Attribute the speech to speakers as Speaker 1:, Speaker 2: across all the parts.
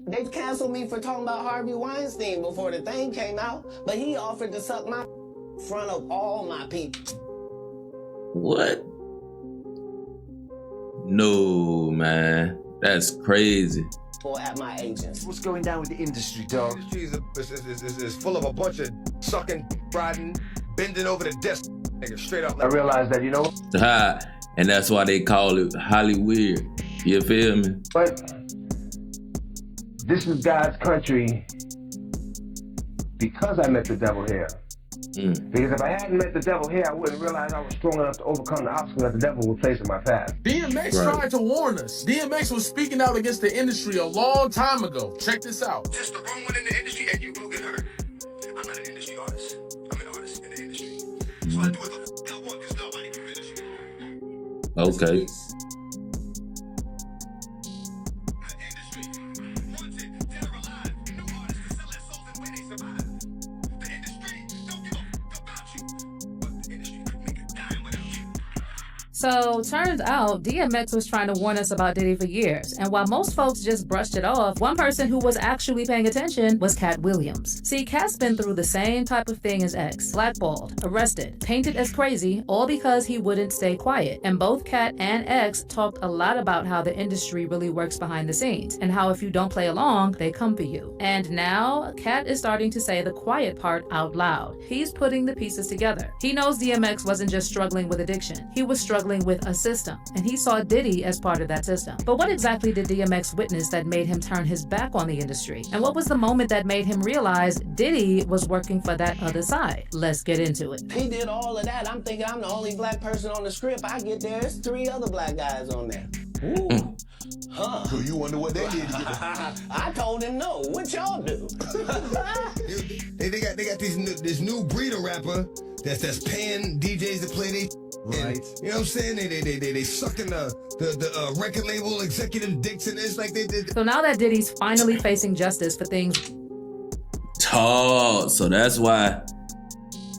Speaker 1: They canceled me for talking about Harvey Weinstein before the thing came out, but he offered to suck my in front of all my people.
Speaker 2: What? No, man. That's crazy.
Speaker 1: Or at my agents.
Speaker 3: What's going down with the industry, dog?
Speaker 4: The industry is full of a bunch of sucking, riding, bending over the desk, nigga, straight up.
Speaker 3: I realized that, you know.
Speaker 2: And that's why they call it Hollywood. You feel me?
Speaker 3: But this is God's country because I met the devil here. Because if I hadn't met the devil here, I wouldn't realize I was strong enough to overcome the obstacles that the devil would place in my path.
Speaker 5: DMX tried to warn us. DMX was speaking out against the industry a long time ago. Check this out.
Speaker 4: Just the wrong one in the industry and you will get hurt. I'm not an industry artist. I'm an artist in the industry. So I do what the hell I want because nobody can finish me.
Speaker 2: Okay.
Speaker 6: So, turns out, DMX was trying to warn us about Diddy for years, and while most folks just brushed it off, one person who was actually paying attention was Cat Williams. See, Cat's been through the same type of thing as X. Blackballed, arrested, painted as crazy, all because he wouldn't stay quiet. And both Cat and X talked a lot about how the industry really works behind the scenes, and how if you don't play along, they come for you. And now, Cat is starting to say the quiet part out loud. He's putting the pieces together. He knows DMX wasn't just struggling with addiction, he was struggling with a system, and he saw Diddy as part of that system. But what exactly did DMX witness that made him turn his back on the industry? And what was the moment that made him realize Diddy was working for that other side? Let's get into it.
Speaker 1: He did all of that. I'm thinking I'm the only black person on the script. I get there, there's 3 other black guys on there. Ooh. Huh.
Speaker 4: So you wonder what they did?
Speaker 1: I told him no. What y'all do?
Speaker 4: they got this new breed of rapper that's paying DJs to play they. Right. And, you know what I'm saying? They sucking the record label executive dicks in this like they did.
Speaker 6: So now that Diddy's finally facing justice for things.
Speaker 2: So that's why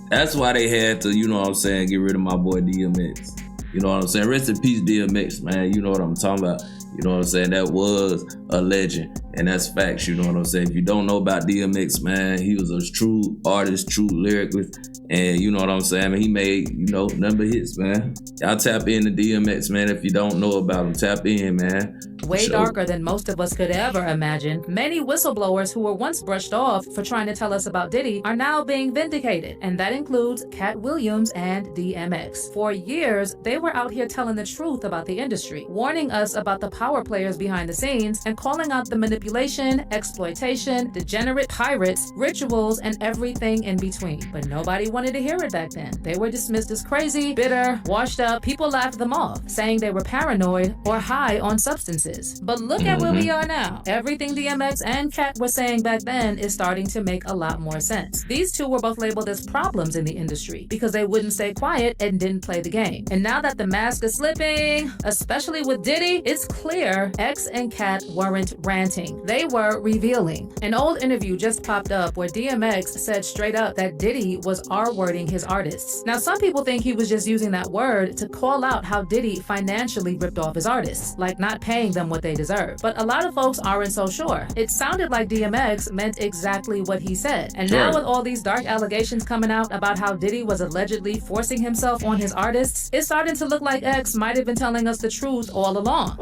Speaker 2: they had to, you know what I'm saying, get rid of my boy DMX. You know what I'm saying? Rest in peace, DMX, man. You know what I'm talking about. You know what I'm saying? That was a legend, and that's facts. You know what I'm saying? If you don't know about DMX, man, he was a true artist, true lyricist, and you know what I'm saying? I mean, he made, you know, number hits, man. Y'all tap into DMX, man. If you don't know about him, tap in, man.
Speaker 6: Way darker than most of us could ever imagine. Many whistleblowers who were once brushed off for trying to tell us about Diddy are now being vindicated, and that includes Cat Williams and DMX. For years, they were out here telling the truth about the industry, warning us about the power players behind the scenes, and calling out the manipulation, exploitation, degenerate pirates, rituals, and everything in between. But nobody wanted to hear it back then. They were dismissed as crazy, bitter, washed up. People laughed them off, saying they were paranoid or high on substances. But look at where we are now. Everything DMX and Cat were saying back then is starting to make a lot more sense. These two were both labeled as problems in the industry because they wouldn't stay quiet and didn't play the game. And now that the mask is slipping, especially with Diddy, it's clear X and Cat weren't ranting. They were revealing. An old interview just popped up where DMX said straight up that Diddy was R-wording his artists. Now, some people think he was just using that word to call out how Diddy financially ripped off his artists, like not paying them what they deserve. But a lot of folks aren't so sure. It sounded like DMX meant exactly what he said. And now with all these dark allegations coming out about how Diddy was allegedly forcing himself on his artists, it's starting to look like X might have been telling us the truth all along.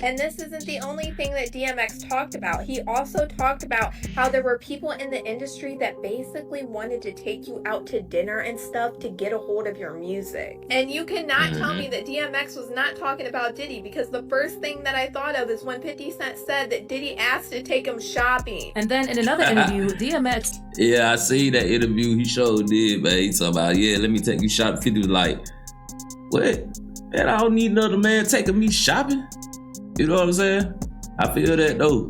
Speaker 7: And this isn't the only thing that DMX talked about. He also talked about how there were people in the industry that basically wanted to take you out to dinner and stuff to get a hold of your music. And you cannot tell me that DMX was not talking about Diddy, because the first thing that I thought of is when 50 Cent said that Diddy asked to take him shopping.
Speaker 6: And then in another interview, DMX...
Speaker 2: Yeah, I see that interview. He sure did, man. He talking about, yeah, let me take you shopping. 50 was like, what? Man, I don't need another man taking me shopping. You know what I'm saying? I feel that though.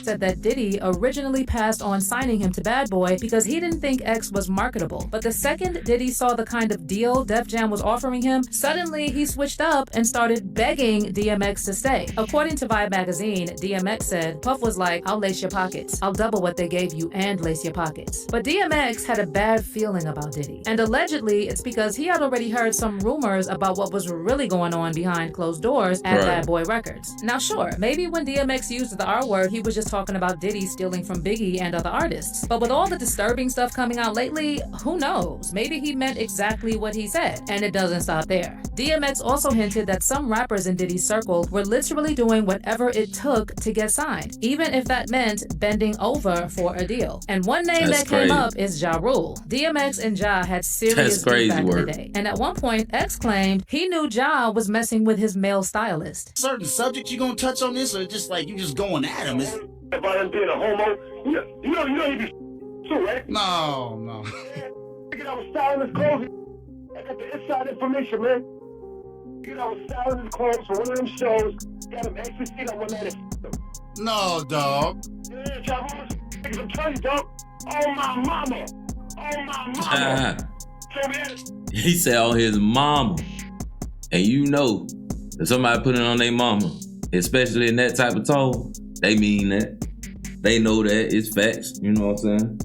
Speaker 6: said that Diddy originally passed on signing him to Bad Boy because he didn't think X was marketable. But the second Diddy saw the kind of deal Def Jam was offering him, suddenly he switched up and started begging DMX to stay. According to Vibe magazine, DMX said, Puff was like, I'll lace your pockets. I'll double what they gave you and lace your pockets. But DMX had a bad feeling about Diddy. And allegedly, it's because he had already heard some rumors about what was really going on behind closed doors at Bad Boy Records. Now sure, maybe when DMX used the R word, he was just talking about Diddy stealing from Biggie and other artists. But with all the disturbing stuff coming out lately, who knows? Maybe he meant exactly what he said. And it doesn't stop there. DMX also hinted that some rappers in Diddy's circle were literally doing whatever it took to get signed, even if that meant bending over for a deal. And one name that came up is Ja Rule. DMX and Ja had serious beef back in the day. And at one point, X claimed he knew Ja was messing with his male stylist.
Speaker 8: Certain subject you gonna touch on this, or just like you just going at him?
Speaker 3: About him being a homo, you know he be too, right?
Speaker 8: No.
Speaker 3: I was styling his clothes. I got the inside information, man. I was styling his clothes for one of them shows. Got him ecstasy on one night.
Speaker 8: No, dog.
Speaker 3: Yeah, Chavos. I'm telling you, dog. Oh, my mama.
Speaker 2: He said on his mama. And you know, if somebody put it on their mama, especially in that type of tone, they mean that. They know that. It's facts. You know what I'm saying?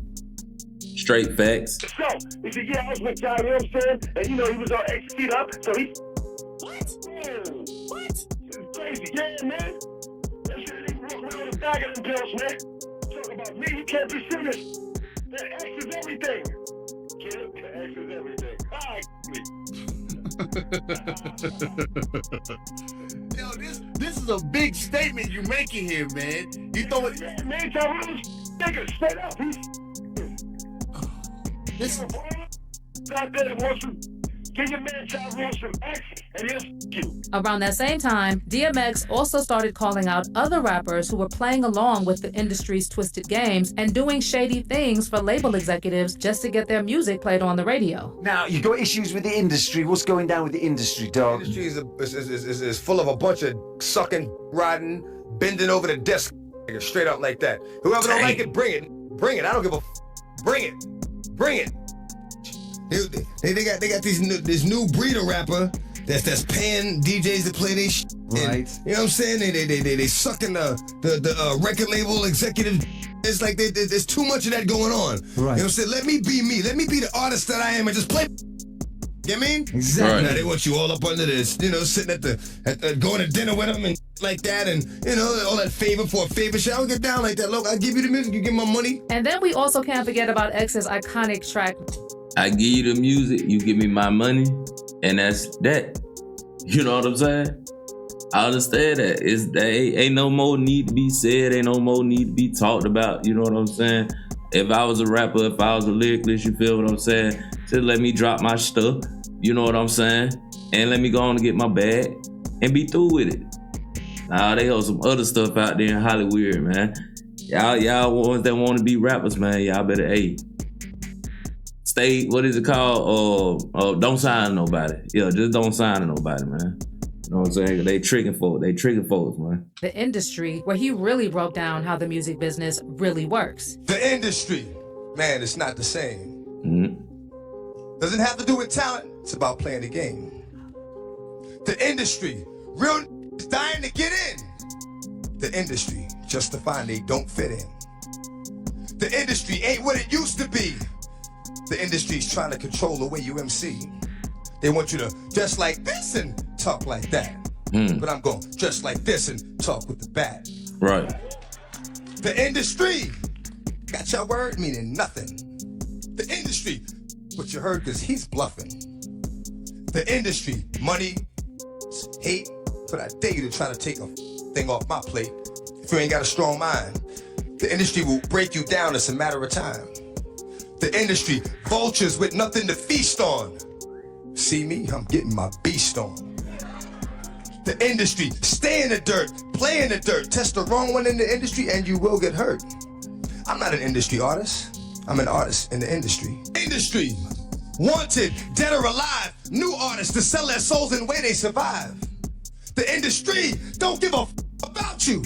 Speaker 2: Straight facts.
Speaker 3: So, he said, yeah, I was with John, you know what I'm saying? And you know, he was all ecstasy up, so he...
Speaker 8: What? What?
Speaker 3: It's crazy. Yeah, man. That shit ain't walking around with a bag of them pills, man. Talk about me, you can't be serious. That X is everything. Kid, X is everything. All right.
Speaker 8: Yo, this is a big statement you're making here, man. You throw it...
Speaker 3: Man, John Rose, nigga, straight up.
Speaker 8: This is...
Speaker 3: Out there that wants to give your man John Rose some X, and he'll you.
Speaker 6: Around that same time, DMX also started calling out other rappers who were playing along with the industry's twisted games and doing shady things for label executives just to get their music played on the radio.
Speaker 9: Now, you got issues with the industry. What's going down with the industry, dog?
Speaker 4: The industry is full of a bunch of sucking, riding, bending over the desk, straight up like that. Whoever don't like it, bring it. Bring it. I don't give a Bring it. Bring it. They got this new breed of rapper that's paying DJs to play their shit.
Speaker 9: Right.
Speaker 4: You know what I'm saying? They sucking the record label executive. It's like there's too much of that going on.
Speaker 9: Right.
Speaker 4: You know what I'm saying? Let me be me. Let me be the artist that I am and just play. You know what I mean?
Speaker 9: Exactly.
Speaker 2: Right.
Speaker 4: Now they want you all up under this, sitting at going to dinner with them and like that, and all that favor for a favor shit. I don't get down like that. Look, I give you the music, you give my money.
Speaker 6: And then we also can't forget about X's iconic track,
Speaker 2: I give you the music, you give me my money, and that's that. You know what I'm saying? I understand that. Ain't no more need to be said, ain't no more need to be talked about. You know what I'm saying? If I was a rapper, if I was a lyricist, you feel what I'm saying? Just let me drop my stuff, you know what I'm saying? And let me go on and get my bag and be through with it. Nah, they got some other stuff out there in Hollywood, man. Y'all ones that want to be rappers, man, y'all better, stay, what is it called? Don't sign to nobody. Yeah, just don't sign to nobody, man. You know what I'm saying? They tricking folks, man.
Speaker 6: the industry, where he really broke down how the music business really works.
Speaker 4: The industry, man, it's not the same.
Speaker 2: Mm-hmm.
Speaker 4: Doesn't have to do with talent. It's about playing the game. The industry, real is dying to get in. The industry, just to find they don't fit in. The industry ain't what it used to be. The industry's trying to control the way you MC. They want you to dress like this and talk like that. But I'm going dress like this and talk with the bat.
Speaker 2: Right.
Speaker 4: The industry got your word meaning nothing. The industry, but you heard because he's bluffing. The industry, money, hate, but I dare you to try to take a thing off my plate if you ain't got a strong mind. The industry will break you down, it's a matter of time. The industry, vultures with nothing to feast on. See me, I'm getting my beast on. The industry, stay in the dirt, play in the dirt, test the wrong one in the industry and you will get hurt. I'm not an industry artist, I'm an artist in the industry. Industry, wanted, dead or alive, new artists to sell their souls in the way they survive. The industry don't give a about you,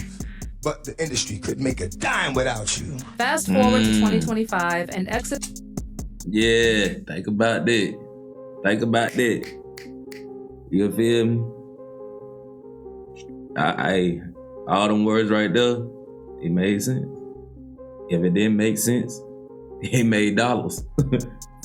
Speaker 4: but the industry couldn't make a dime without you.
Speaker 6: Fast forward to 2025 and
Speaker 2: Yeah, think about that. Think about that. You feel me? I all them words right there, it made sense. If it didn't make sense, it made dollars.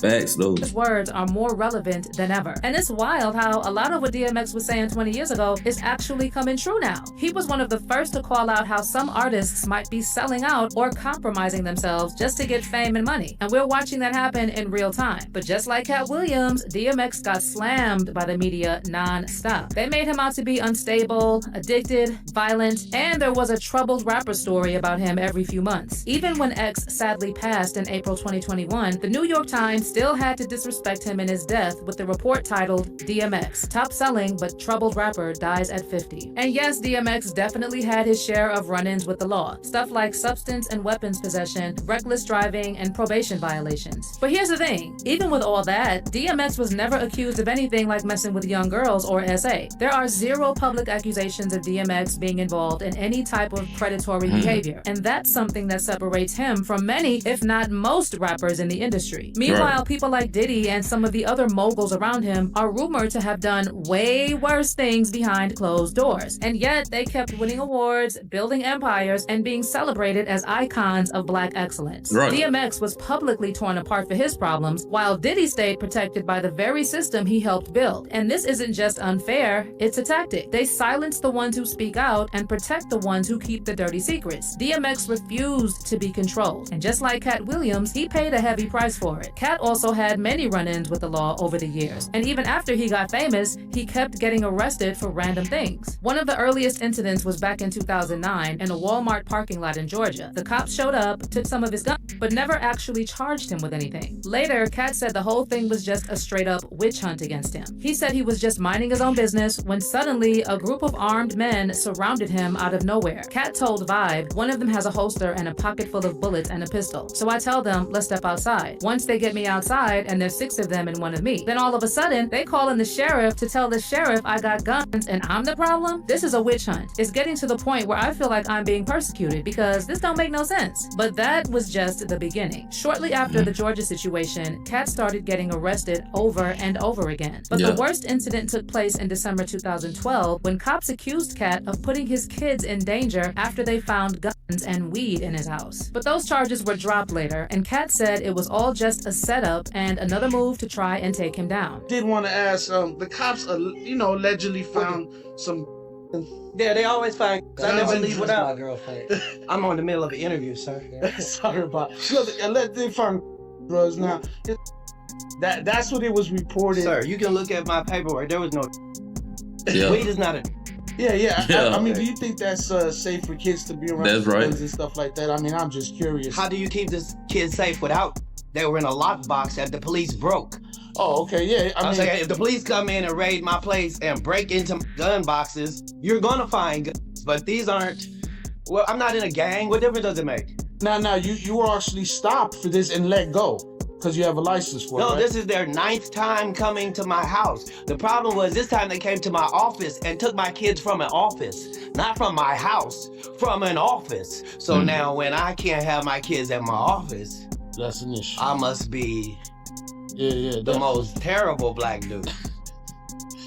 Speaker 2: Facts though.
Speaker 6: His words are more relevant than ever. And it's wild how a lot of what DMX was saying 20 years ago is actually coming true now. He was one of the first to call out how some artists might be selling out or compromising themselves just to get fame and money. And we're watching that happen in real time. But just like Cat Williams, DMX got slammed by the media non-stop. They made him out to be unstable, addicted, violent, and there was a troubled rapper story about him every few months. Even when X sadly passed in April 2021, the New York Times still had to disrespect him in his death with the report titled DMX, top selling but troubled rapper dies at 50. And yes, DMX definitely had his share of run-ins with the law. Stuff like substance and weapons possession, reckless driving, and probation violations. But here's the thing, even with all that, DMX was never accused of anything like messing with young girls or SA. There are zero public accusations of DMX being involved in any type of predatory behavior. And that's something that separates him from many, if not most, rappers in the industry. Meanwhile, people like Diddy and some of the other moguls around him are rumored to have done way worse things behind closed doors. And yet they kept winning awards, building empires, and being celebrated as icons of black excellence.
Speaker 2: Right.
Speaker 6: DMX was publicly torn apart for his problems, while Diddy stayed protected by the very system he helped build. And this isn't just unfair, it's a tactic. They silence the ones who speak out and protect the ones who keep the dirty secrets. DMX refused to be controlled. And just like Cat Williams, he paid a heavy price for it. Cat also had many run-ins with the law over the years. And even after he got famous, he kept getting arrested for random things. One of the earliest incidents was back in 2009 in a Walmart parking lot in Georgia. The cops showed up, took some of his guns, but never actually charged him with anything. Later, Cat said the whole thing was just a straight-up witch hunt against him. He said he was just minding his own business when suddenly a group of armed men surrounded him out of nowhere. Cat told Vibe, one of them has a holster and a pocket full of bullets and a pistol. So I tell them, let's step outside. Once they get me outside, and there's 6 of them and 1 of me. Then all of a sudden, they call in the sheriff to tell the sheriff I got guns and I'm the problem? This is a witch hunt. It's getting to the point where I feel like I'm being persecuted because this don't make no sense. But that was just the beginning. Shortly after the Georgia situation, Cat started getting arrested over and over again. But the worst incident took place in December 2012 when cops accused Cat of putting his kids in danger after they found guns and weed in his house. But those charges were dropped later, and Cat said it was all just a setup and another move to try and take him down.
Speaker 10: Did want to ask, the cops, allegedly found some.
Speaker 11: Yeah, they always find. I never leave without
Speaker 12: my girlfriend. I'm on the middle of an interview, sir.
Speaker 10: Sorry about. Look, they found drugs now. That's what it was reported.
Speaker 11: Sir, you can look at my paperwork. There was no. Weed is not a.
Speaker 10: Yeah. I mean, do you think that's safe for kids to be around guns and stuff like that? I mean, I'm just curious.
Speaker 11: How do you keep this kid safe without? They were in a lockbox that the police broke.
Speaker 10: Oh, okay, yeah. I mean,
Speaker 11: saying, if the police come in and raid my place and break into gun boxes, you're gonna find guns. But these aren't. Well, I'm not in a gang. What difference does it make?
Speaker 10: Now, you were actually stopped for this and let go because you have a license for it.
Speaker 11: No,
Speaker 10: right?
Speaker 11: This is their 9th time coming to my house. The problem was this time they came to my office and took my kids from an office, not from my house, from an office. So now when I can't have my kids at my office,
Speaker 10: that's an issue.
Speaker 11: I must be
Speaker 10: the
Speaker 11: most terrible black dude.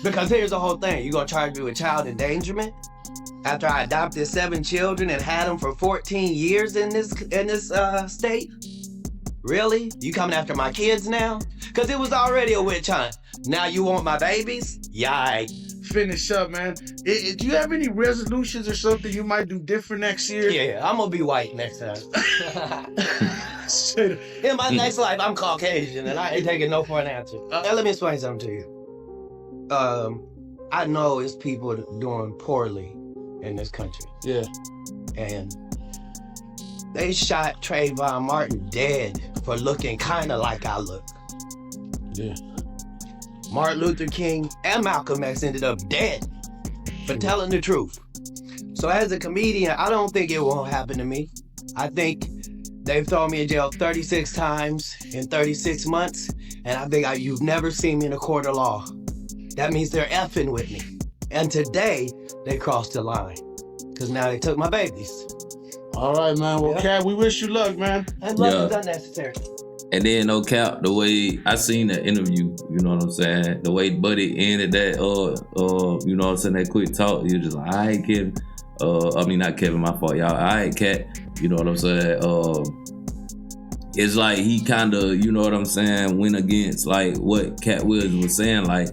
Speaker 11: Because here's the whole thing. You gonna charge me with child endangerment? After I adopted 7 children and had them for 14 years in this state? Really? You coming after my kids now? Cause it was already a witch hunt. Now you want my babies? Yikes.
Speaker 10: Finish up, man. Do you have any resolutions or something you might do different next year?
Speaker 11: Yeah, I'm gonna be white next time. In my next life, I'm Caucasian and I ain't taking no for an answer. Now let me explain something to you. I know it's people doing poorly in this country.
Speaker 10: Yeah.
Speaker 11: And they shot Trayvon Martin dead for looking kind of like I look.
Speaker 10: Yeah.
Speaker 11: Martin Luther King and Malcolm X ended up dead for telling the truth. So as a comedian, I don't think it won't happen to me. I think they've thrown me in jail 36 times in 36 months, and I think you've never seen me in a court of law. That means they're effing with me. And today, they crossed the line, because now they took my babies.
Speaker 10: All right, man. Well, Cat, we wish you luck, man.
Speaker 12: And luck is unnecessary.
Speaker 2: And then no cap, the way I seen that interview, you know what I'm saying? The way Buddy ended that, you know what I'm saying, that quick talk, he was just like, all right, Kevin. I mean, not Kevin, my fault, y'all. All right, Cat, you know what I'm saying? It's like he kind of, you know what I'm saying, went against like what Cat Williams was saying, like,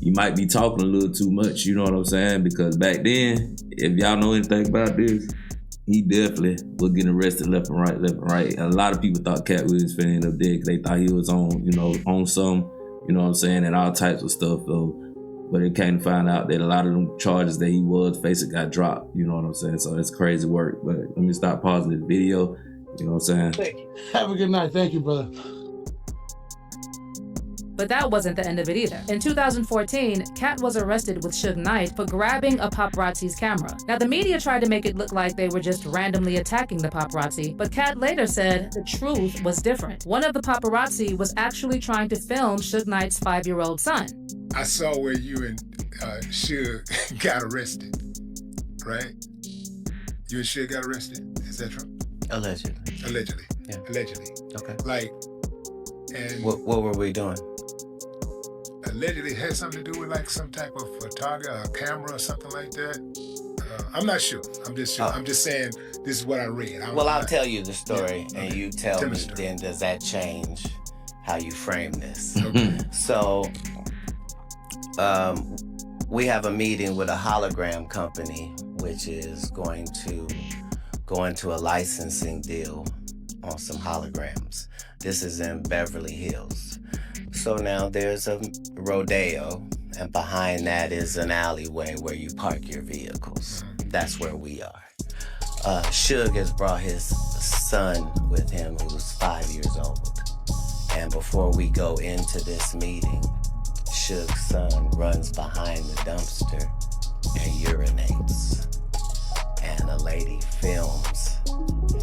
Speaker 2: you might be talking a little too much, you know what I'm saying? Because back then, if y'all know anything about this, he definitely was getting arrested left and right. And a lot of people thought Cat Williams finna end up dead because they thought he was on, you know, on some, you know what I'm saying, and all types of stuff though. But it came to find out that a lot of them charges that he was facing got dropped, you know what I'm saying? So that's crazy work. But let me stop pausing this video, you know what I'm saying?
Speaker 10: Have a good night. Thank you, brother.
Speaker 6: But that wasn't the end of it either. In 2014, Cat was arrested with Suge Knight for grabbing a paparazzi's camera. Now, the media tried to make it look like they were just randomly attacking the paparazzi, but Cat later said the truth was different. One of the paparazzi was actually trying to film Suge Knight's 5-year-old son.
Speaker 13: I saw where you and Suge got arrested, right? You and Suge got arrested, is that true?
Speaker 12: Allegedly.
Speaker 13: Allegedly.
Speaker 12: Yeah.
Speaker 13: Allegedly.
Speaker 12: Okay.
Speaker 13: Like, and
Speaker 12: What were we doing?
Speaker 13: allegedly it had something to do with like some type of photography, a camera or something like that. I'm not sure. I'm just saying this is what I read.
Speaker 14: Well, I'll tell you the story, and you tell
Speaker 13: Tell
Speaker 14: me
Speaker 13: me the story.
Speaker 14: then does that change how you frame this?
Speaker 13: Okay.
Speaker 14: So, we have a meeting with a hologram company, which is going to go into a licensing deal on some holograms. This is in Beverly Hills. So now there's a rodeo, and behind that is an alleyway where you park your vehicles. That's where we are. Suge has brought his son with him, who's 5 years old. And before we go into this meeting, Suge's son runs behind the dumpster and urinates. And a lady films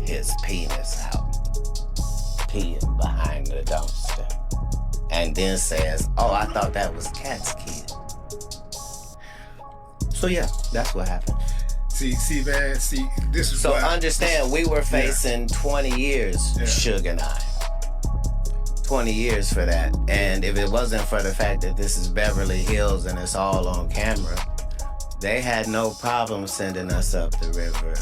Speaker 14: his penis out, peeing behind the dumpster. And then says, oh, I thought that was Cat's kid. So yeah, that's what happened.
Speaker 13: See, man, this is
Speaker 14: So
Speaker 13: why.
Speaker 14: understand, we were facing 20 years, Suge and I. 20 years for that. And if it wasn't for the fact that this is Beverly Hills and it's all on camera, they had no problem sending us up the river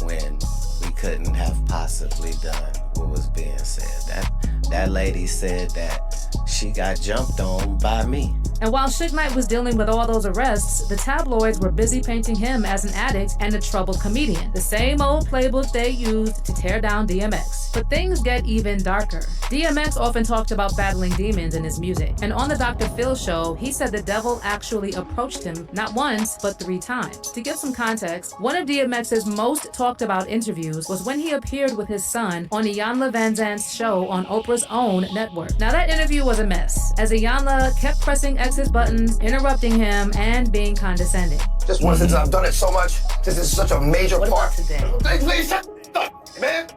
Speaker 14: when we couldn't have possibly done what was being said. That lady said that she got jumped on by me.
Speaker 6: And while Suge Knight was dealing with all those arrests, the tabloids were busy painting him as an addict and a troubled comedian. The same old playbook they used to tear down DMX. But things get even darker. DMX often talked about battling demons in his music. And on the Dr. Phil show, he said the devil actually approached him not once, but 3 times. To give some context, one of DMX's most talked about interviews was when he appeared with his son on Iyanla Vanzant's show on Oprah's own network. Now that interview was a mess, as Iyanla kept pressing X's buttons, interrupting him, and being condescending.
Speaker 15: Just once since I've done it so much, this is such a major
Speaker 12: What
Speaker 15: part.
Speaker 12: about today?
Speaker 15: Please shut up, man.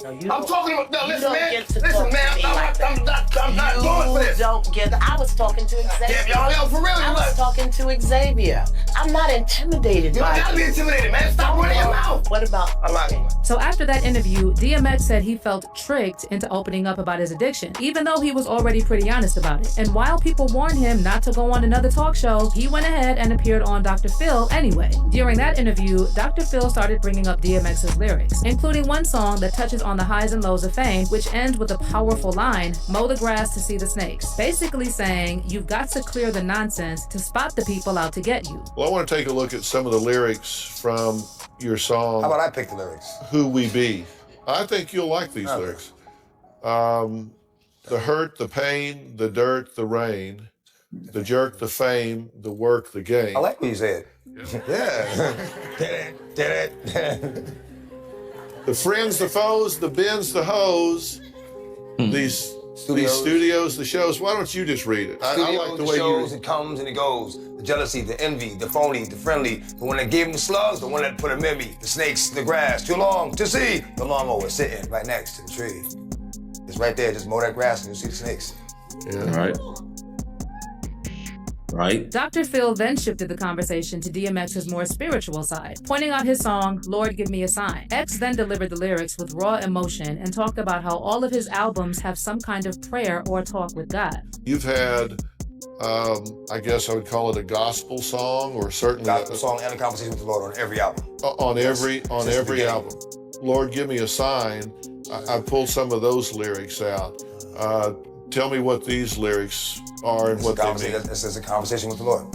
Speaker 12: No,
Speaker 15: I'm talking about, no,
Speaker 12: you
Speaker 15: listen,
Speaker 12: don't
Speaker 15: man.
Speaker 12: get to
Speaker 15: Listen,
Speaker 12: talk
Speaker 15: man,
Speaker 12: to me like that.
Speaker 15: I'm not going for this.
Speaker 12: You don't get. I was talking to Xavier.
Speaker 15: Yeah, y'all, for real,
Speaker 12: I was talking to Xavier. I'm not intimidated
Speaker 15: You
Speaker 12: by
Speaker 15: don't gotta be intimidated, man. Stop running your mouth.
Speaker 12: What about?
Speaker 15: I'm not.
Speaker 6: So after that interview, DMX said he felt tricked into opening up about his addiction, even though he was already pretty honest about it. And while people warned him not to go on another talk show, he went ahead and appeared on Dr. Phil anyway. During that interview, Dr. Phil started bringing up DMX's lyrics, including one song that touches on the highs and lows of fame, which ends with a powerful line, mow the grass to see the snakes. Basically saying, you've got to clear the nonsense to spot the people out to get you.
Speaker 16: Well, I want to take a look at some of the lyrics from your song.
Speaker 15: How about I pick the lyrics?
Speaker 16: Who We Be. I think you'll like these lyrics. The hurt, the pain, the dirt, the rain, the jerk, the fame, the work, the game.
Speaker 15: I like what you said. Yeah. Did it.
Speaker 16: The friends, the foes, the bins, the hoes, these studios, the shows. Why don't you just read it? I like the way
Speaker 15: shows, it comes and it goes. The jealousy, the envy, the phony, the friendly, the one that gave him the slugs, the one that put him in me, the snakes, the grass, too long to see. The lawnmower sitting right next to the tree. It's right there, just mow that grass and you'll see the snakes.
Speaker 2: Yeah. All right. Right?
Speaker 6: Dr. Phil then shifted the conversation to DMX's more spiritual side, pointing out his song, Lord Give Me a Sign. X then delivered the lyrics with raw emotion and talked about how all of his albums have some kind of prayer or talk with God.
Speaker 16: You've had, I guess I would call it a gospel song, or certainly
Speaker 15: gospel song and a conversation with the Lord on every album.
Speaker 16: On every album. Lord, Give Me a Sign. I pulled some of those lyrics out. Tell me what these lyrics are and what they mean.
Speaker 15: This is a conversation with the Lord.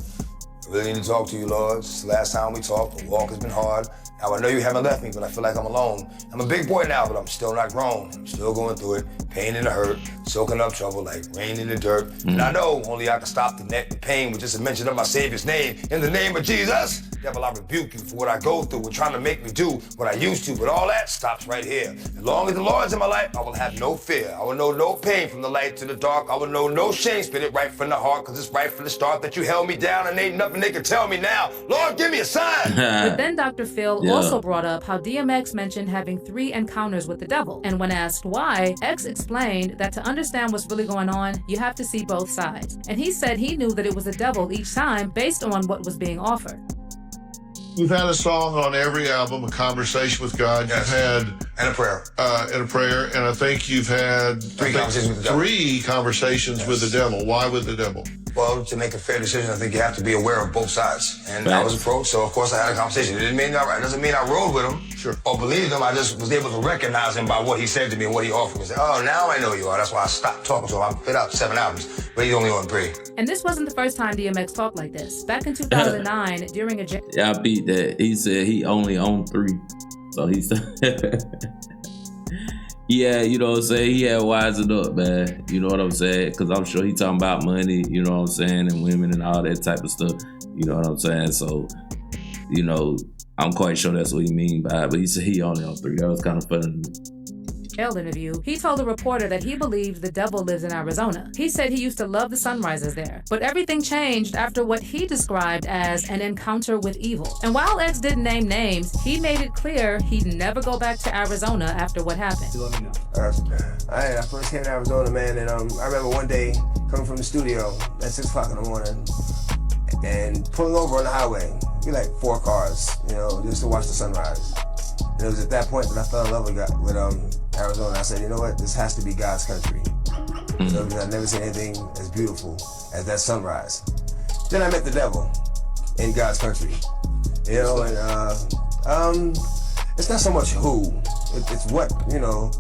Speaker 15: I really need to talk to you, Lord. It's the last time we talked. The walk has been hard. Now, I know you haven't left me, but I feel like I'm alone. I'm a big boy now, but I'm still not grown. I'm still going through it, pain and the hurt, soaking up trouble like rain in the dirt. And I know only I can stop the pain with just a mention of my Savior's name. In the name of Jesus, devil, I rebuke you for what I go through. We're trying to make me do what I used to, but all that stops right here. As long as the Lord's in my life, I will have no fear. I will know no pain from the light to the dark. I will know no shame, spit it right from the heart, because it's right from the start that you held me down and ain't nothing they can tell me now. Lord, give me a sign.
Speaker 6: But then Dr. Phil also brought up how DMX mentioned having 3 encounters with the devil. And when asked why, X explained that to understand what's really going on, you have to see both sides. And he said he knew that it was the devil each time based on what was being offered.
Speaker 16: You've had a song on every album, a conversation with God.
Speaker 15: Yes.
Speaker 16: You've had
Speaker 15: and a prayer.
Speaker 16: And I think you've had
Speaker 15: 3 conversations with the devil.
Speaker 16: 3 conversations with the devil. Why with the devil?
Speaker 15: Well, to make a fair decision, I think you have to be aware of both sides. And I was approached, so of course I had a conversation. It doesn't mean I rode with him or believed him. I just was able to recognize him by what he said to me and what he offered me. I said, oh, now I know you are. That's why I stopped talking to him. I put out 7 albums, but he's only on 3.
Speaker 6: And this wasn't the first time DMX talked like this. Back in 2009, during a...
Speaker 2: Yeah, I beat that. He said he only owned 3. So he said... Yeah, you know what I'm saying? He had wisened up, man. You know what I'm saying? Because I'm sure he talking about money, you know what I'm saying, and women and all that type of stuff. You know what I'm saying? So, you know, I'm quite sure that's what he mean by it. But he said he only on 3. That was kind of funny.
Speaker 6: Interview, he told a reporter that he believed the devil lives in Arizona. He said he used to love the sunrises there, but everything changed after what he described as an encounter with evil. And while X didn't name names, he made it clear he'd never go back to Arizona after what happened.
Speaker 17: I first came to Arizona, man, and I remember one day coming from the studio at 6 o'clock in the morning and pulling over on the highway. We like 4 cars, you know, just to watch the sunrise. And it was at that point that I fell in love with Arizona. I said, you know what, this has to be God's country. So I've never seen anything as beautiful as that sunrise. Then I met the devil in God's country. You know, and it's not so much who, it's what, you know,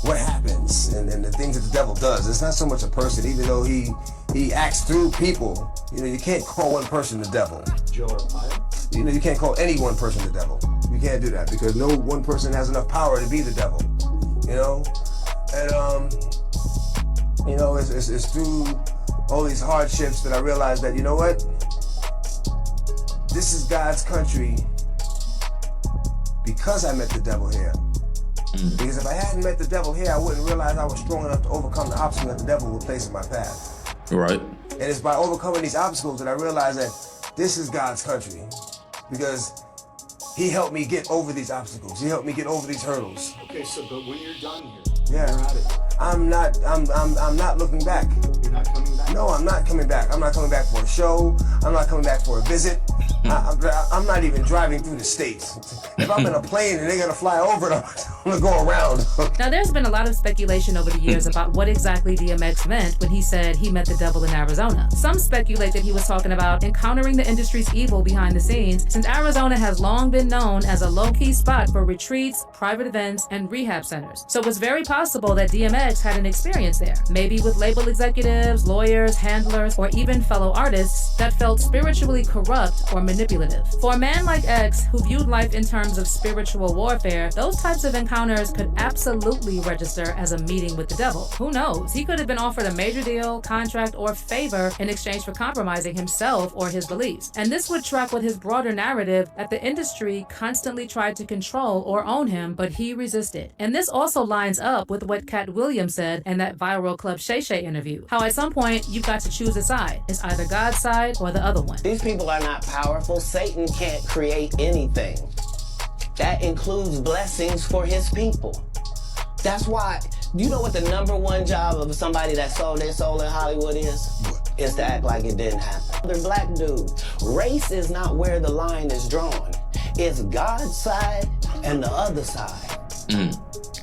Speaker 17: what happens and the things that the devil does. It's not so much a person, even though he acts through people. You know, you can't call one person the devil. You know, you can't call any one person the devil. You can't do that because no one person has enough power to be the devil. You know, and you know, it's through all these hardships that I realized that, you know what, this is God's country because I met the devil here. Because if I hadn't met the devil here, I wouldn't realize I was strong enough to overcome the obstacles that the devil would place in my path.
Speaker 2: Right.
Speaker 17: And it's by overcoming these obstacles that I realized that this is God's country because he helped me get over these obstacles. He helped me get over these hurdles.
Speaker 18: Okay, so but when you're done here,
Speaker 17: yeah,
Speaker 18: you're out of here.
Speaker 17: I'm not looking back.
Speaker 18: You're not coming back?
Speaker 17: No, I'm not coming back. I'm not coming back for a show. I'm not coming back for a visit. I'm not even driving through the states. If I'm in a plane and they're gonna fly over it, I'm gonna go around.
Speaker 6: Now, there's been a lot of speculation over the years about what exactly DMX meant when he said he met the devil in Arizona. Some speculate that he was talking about encountering the industry's evil behind the scenes, since Arizona has long been known as a low-key spot for retreats, private events, and rehab centers. So it's very possible that DMX had an experience there, maybe with label executives, lawyers, handlers, or even fellow artists that felt spiritually corrupt or manipulative. For a man like X, who viewed life in terms of spiritual warfare, those types of encounters could absolutely register as a meeting with the devil. Who knows? He could have been offered a major deal, contract, or favor in exchange for compromising himself or his beliefs. And this would track with his broader narrative that the industry constantly tried to control or own him, but he resisted. And this also lines up with what Cat Williams said in that viral Club Shay Shay interview. How at some point, you've got to choose a side. It's either God's side or the other one.
Speaker 1: These people are not powerful. Satan can't create anything. That includes blessings for his people. That's why, you know what the #1 job of somebody that sold their soul in Hollywood is?
Speaker 4: What?
Speaker 1: is to act like it didn't happen. Other black dudes, race is not where the line is drawn. It's God's side and the other side.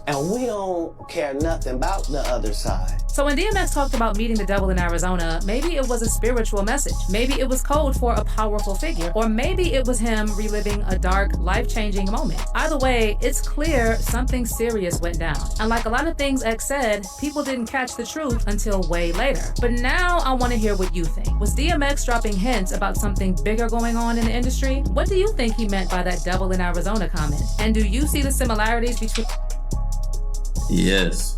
Speaker 1: And we don't care nothing about the other side.
Speaker 6: So when DMX talked about meeting the devil in Arizona, maybe it was a spiritual message. Maybe it was code for a powerful figure. Or maybe it was him reliving a dark, life-changing moment. Either way, it's clear something serious went down. And like a lot of things X said, people didn't catch the truth until way later. But now I want to hear what you think. Was DMX dropping hints about something bigger going on in the industry? What do you think he meant by that devil in Arizona comment? And do you see the similarities between...
Speaker 2: Yes.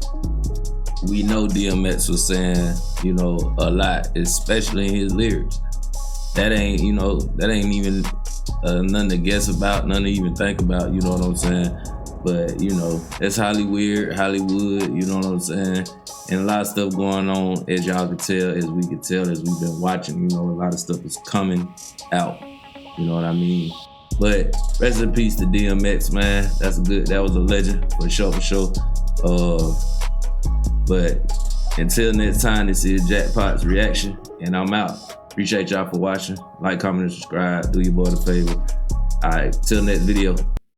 Speaker 2: We know DMX was saying, you know, a lot, especially in his lyrics. That ain't even nothing to guess about, nothing to even think about, you know what I'm saying? But, you know, it's Hollywood, you know what I'm saying? And a lot of stuff going on, as y'all can tell, as we can tell, as we've been watching, you know, a lot of stuff is coming out, you know what I mean? But rest in peace to DMX, man. That was a legend, for sure. But until next time, this is Jackpot's reaction, and I'm out. Appreciate y'all for watching. Like, comment, and subscribe. Do your boy a favor. All right, till next video.